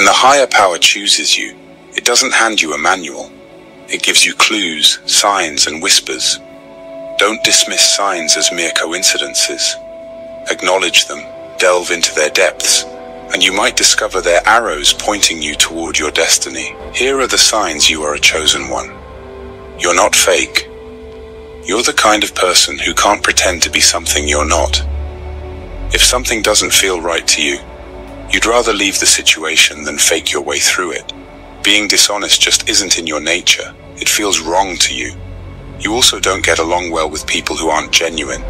When the higher power chooses you, it doesn't hand you a manual. It gives you clues, signs, and whispers. Don't dismiss signs as mere coincidences. Acknowledge them, delve into their depths, and you might discover their arrows pointing you toward your destiny. Here are the signs you are a chosen one. You're not fake. You're the kind of person who can't pretend to be something you're not. If something doesn't feel right to you, you'd rather leave the situation than fake your way through it. Being dishonest just isn't in your nature. It feels wrong to you. You also don't get along well with people who aren't genuine.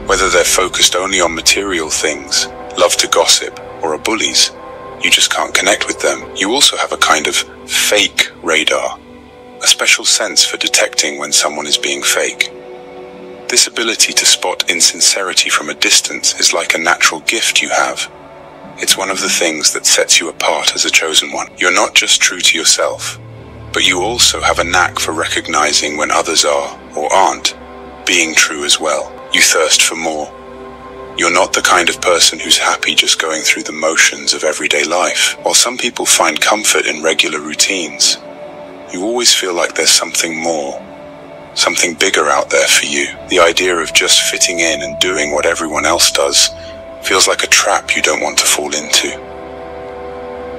Whether they're focused only on material things, love to gossip, or are bullies, you just can't connect with them. You also have a kind of fake radar, a special sense for detecting when someone is being fake. This ability to spot insincerity from a distance is like a natural gift you have. It's one of the things that sets you apart as a chosen one. You're not just true to yourself, but you also have a knack for recognizing when others are, or aren't, being true as well. You thirst for more. You're not the kind of person who's happy just going through the motions of everyday life. While some people find comfort in regular routines, you always feel like there's something more, something bigger out there for you. The idea of just fitting in and doing what everyone else does feels like a trap you don't want to fall into.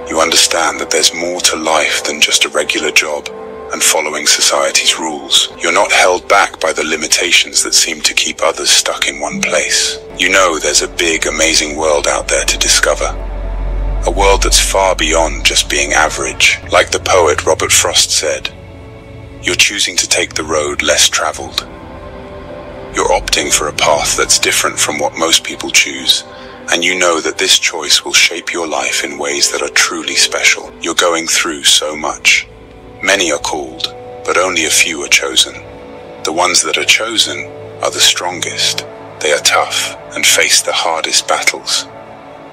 You understand that there's more to life than just a regular job and following society's rules. You're not held back by the limitations that seem to keep others stuck in one place. You know there's a big, amazing world out there to discover. A world that's far beyond just being average. Like the poet Robert Frost said, you're choosing to take the road less traveled. You're opting for a path that's different from what most people choose, and you know that this choice will shape your life in ways that are truly special. You're going through so much. Many are called, but only a few are chosen. The ones that are chosen are the strongest. They are tough and face the hardest battles.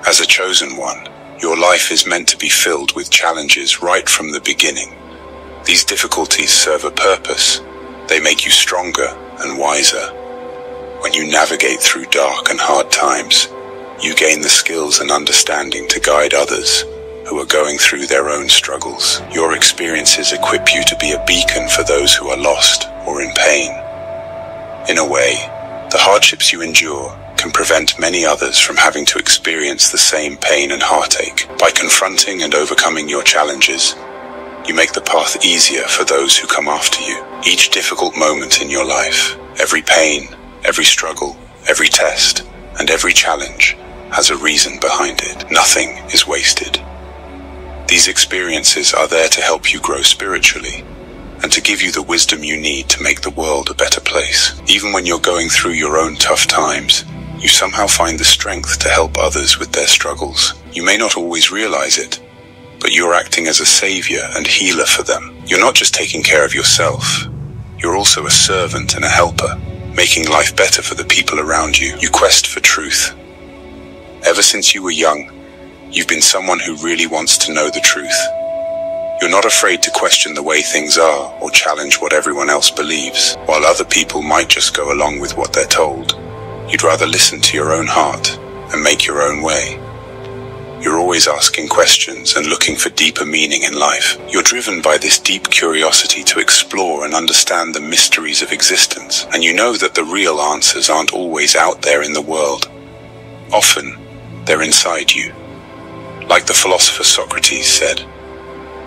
As a chosen one, your life is meant to be filled with challenges right from the beginning. These difficulties serve a purpose. They make you stronger and wiser. When you navigate through dark and hard times, you gain the skills and understanding to guide others who are going through their own struggles. Your experiences equip you to be a beacon for those who are lost or in pain. In a way, the hardships you endure can prevent many others from having to experience the same pain and heartache. By confronting and overcoming your challenges, you make the path easier for those who come after you. Each difficult moment in your life, every pain, every struggle, every test, and every challenge has a reason behind it. Nothing is wasted. These experiences are there to help you grow spiritually and to give you the wisdom you need to make the world a better place. Even when you're going through your own tough times, you somehow find the strength to help others with their struggles. You may not always realize it, but you're acting as a savior and healer for them. You're not just taking care of yourself. You're also a servant and a helper, making life better for the people around you. You quest for truth. Ever since you were young, you've been someone who really wants to know the truth. You're not afraid to question the way things are or challenge what everyone else believes. While other people might just go along with what they're told, you'd rather listen to your own heart and make your own way. You're always asking questions and looking for deeper meaning in life. You're driven by this deep curiosity to explore and understand the mysteries of existence, and you know that the real answers aren't always out there in the world. Often, they're inside you. Like the philosopher Socrates said,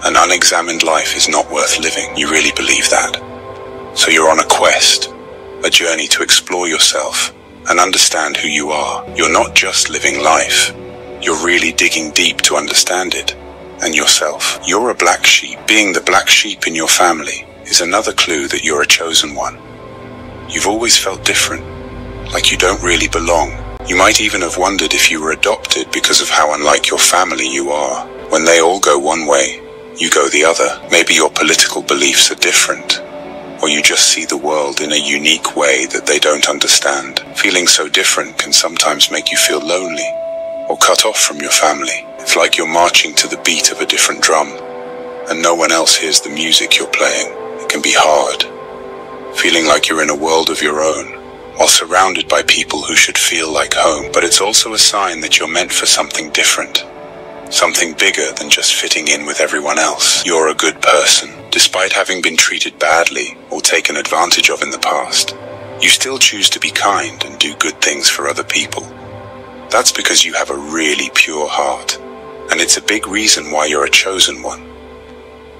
an unexamined life is not worth living. You really believe that. So you're on a quest, a journey to explore yourself and understand who you are. You're not just living life. You're really digging deep to understand it and yourself. You're a black sheep. Being the black sheep in your family is another clue that you're a chosen one. You've always felt different, like you don't really belong. You might even have wondered if you were adopted because of how unlike your family you are. When they all go one way, you go the other. Maybe your political beliefs are different, or you just see the world in a unique way that they don't understand. Feeling so different can sometimes make you feel lonely or cut off from your family. It's like you're marching to the beat of a different drum, and no one else hears the music you're playing. It can be hard, feeling like you're in a world of your own, while surrounded by people who should feel like home. But it's also a sign that you're meant for something different, something bigger than just fitting in with everyone else. You're a good person. Despite having been treated badly or taken advantage of in the past, you still choose to be kind and do good things for other people. That's because you have a really pure heart, and it's a big reason why you're a chosen one.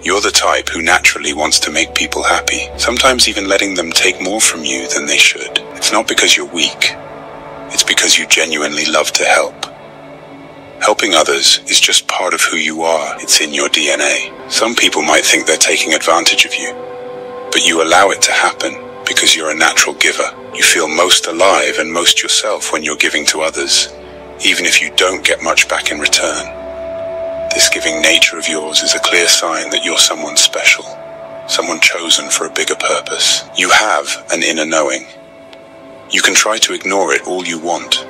You're the type who naturally wants to make people happy, sometimes even letting them take more from you than they should. It's not because you're weak, it's because you genuinely love to help. Helping others is just part of who you are. It's in your DNA. Some people might think they're taking advantage of you, but you allow it to happen because you're a natural giver. You feel most alive and most yourself when you're giving to others, even if you don't get much back in return. This giving nature of yours is a clear sign that you're someone special, someone chosen for a bigger purpose. You have an inner knowing. You can try to ignore it all you want,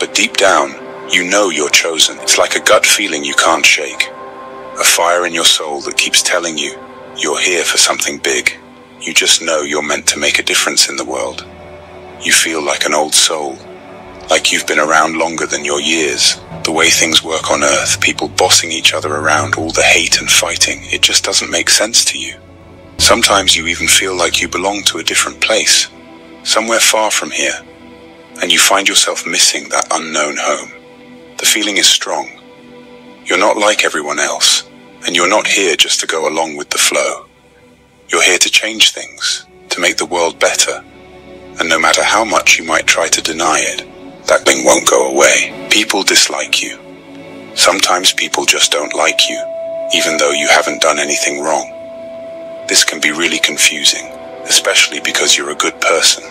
but deep down, you know you're chosen. It's like a gut feeling you can't shake. A fire in your soul that keeps telling you you're here for something big. You just know you're meant to make a difference in the world. You feel like an old soul, like you've been around longer than your years. The way things work on Earth, people bossing each other around, all the hate and fighting, it just doesn't make sense to you. Sometimes you even feel like you belong to a different place, somewhere far from here, and you find yourself missing that unknown home. The feeling is strong. You're not like everyone else, and you're not here just to go along with the flow. You're here to change things, to make the world better, and no matter how much you might try to deny it, that thing won't go away. People dislike you. Sometimes people just don't like you, even though you haven't done anything wrong. This can be really confusing, especially because you're a good person.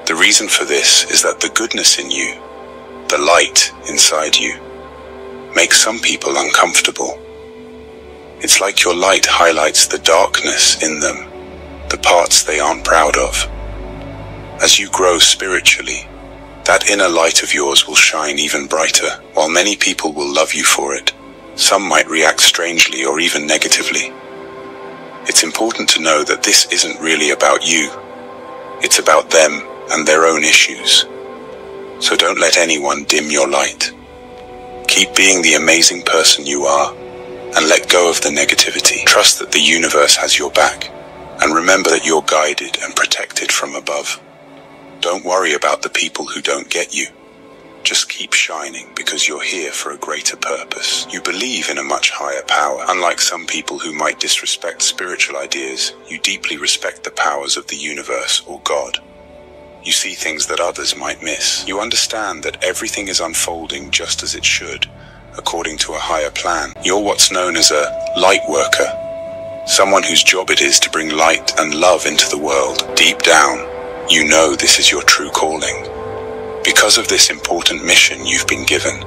The reason for this is that the goodness in you, the light inside you, makes some people uncomfortable. It's like your light highlights the darkness in them, the parts they aren't proud of. As you grow spiritually, that inner light of yours will shine even brighter. While many people will love you for it, some might react strangely or even negatively. It's important to know that this isn't really about you. It's about them and their own issues. So don't let anyone dim your light. Keep being the amazing person you are, and let go of the negativity. Trust that the universe has your back, and remember that you're guided and protected from above. Don't worry about the people who don't get you. Just keep shining because you're here for a greater purpose. You believe in a much higher power. Unlike some people who might disrespect spiritual ideas, you deeply respect the powers of the universe or God. You see things that others might miss. You understand that everything is unfolding just as it should, according to a higher plan. You're what's known as a light worker, someone whose job it is to bring light and love into the world. Deep down, you know this is your true calling. Because of this important mission you've been given,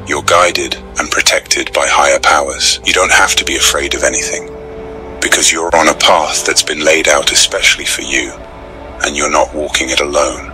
you're guided and protected by higher powers. You don't have to be afraid of anything, because you're on a path that's been laid out especially for you, and you're not walking it alone.